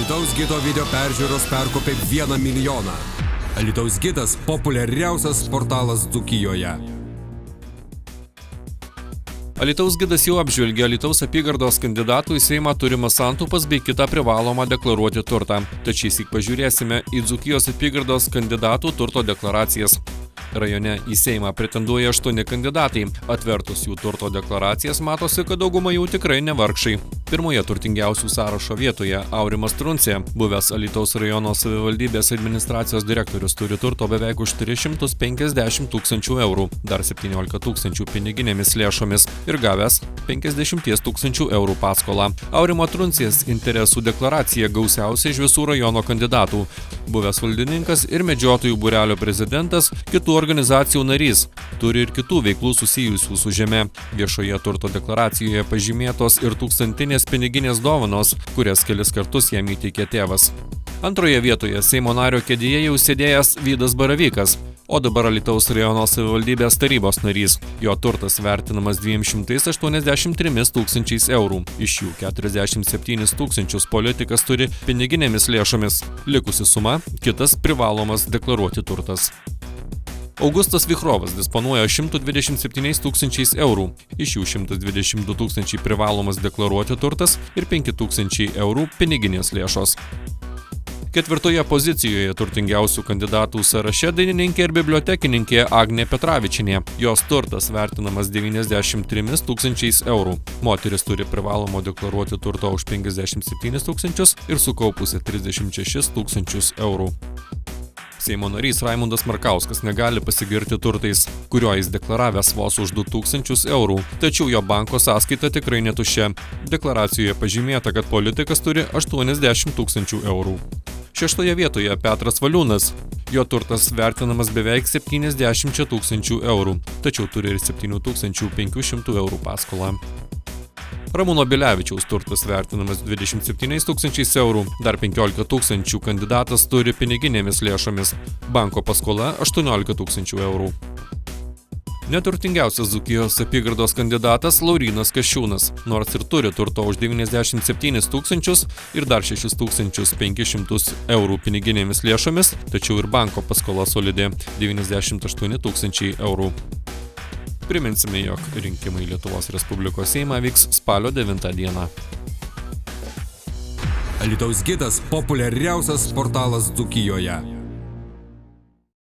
Alytaus gido video peržiūros perkopė 1 milijoną. Alytaus gidas – populiariausias portalas Dzūkijoje. Alytaus gidas jau apžvelgė Alytaus apygardos kandidatų į Seimą turimas santaupas bei kitą privalomą deklaruoti turtą. Tačiau šįsyk pažiūrėsime į Dzūkijos apygardos kandidatų turto deklaracijas. Rajone į Seimą pretenduoja 8 kandidatai. Atvertus jų turto deklaracijas matosi, kad dauguma jau tikrai nevargšai. Pirmoje turtingiausių sąrašo vietoje Aurimas Truncė, buvęs Alytaus rajono savivaldybės administracijos direktorius, turi turto beveik už 350 tūkstančių eurų, dar 17 tūkstančių piniginėmis lėšomis ir gavęs 50 tūkstančių eurų paskolą. Aurimo Truncės interesų deklaracija gausiausia iš visų rajono kandidatų. Buvęs valdininkas ir medžiotojų būrelio prezidentas, kitų organizacijų narys, turi ir kitų veiklų susijusių su žeme. Viešoje turto deklaracijoje pažymėtos ir tūkstantinės piniginės dovanos, kurias kelis kartus jam įteikė tėvas. Antroje vietoje Seimo nario kėdėje jau sėdėjęs Vydas Baravykas, o dabar Alytaus rajono savivaldybės tarybos narys. Jo turtas vertinamas 283 tūkstančiais eurų. Iš jų 47 tūkstančius politikas turi piniginėmis lėšomis. Likusi suma – kitas privalomas deklaruoti turtas. Augustas Vichrovas disponuoja 127 tūkstančiais eurų, iš jų 122 tūkstančiai privalomas deklaruoti turtas ir 5 tūkstančiai eurų piniginės lėšos. Ketvirtoje pozicijoje turtingiausių kandidatų sąraše dainininkė ir bibliotekininkė Agnė Petravičienė. Jos turtas vertinamas 93 tūkstančiais eurų. Moteris turi privalomo deklaruoti turto už 57 tūkstančius ir sukaupusi 36 tūkstančius eurų. Seimo narys Raimundas Markauskas negali pasigirti turtais, kurio jis deklaravęs vos už 2000 eurų, tačiau jo banko sąskaita tikrai netuščia. Deklaracijoje pažymėta, kad politikas turi 80 tūkstančių eurų. Šeštoje vietoje Petras Valiūnas. Jo turtas vertinamas beveik 70 tūkstančių eurų, tačiau turi ir 7500 eurų paskolą. Ramūno Bilevičiaus turtas vertinamas 27 tūkstančiais eurų, dar 15 tūkstančių kandidatas turi piniginėmis lėšomis, banko paskola 18 tūkstančių eurų. Neturtingiausias Dzūkijos apygardos kandidatas Laurynas Kasčiūnas, nors ir turi turto už 97 tūkstančius ir dar 6500 eurų piniginėmis lėšomis, tačiau ir banko paskola solidi 98 tūkstančiai eurų. Priminsime, jog rinkimai Lietuvos Respublikos Seimą vyks spalio 9 dieną. Alytaus gidas – populiariausias portalas Dzūkijoje.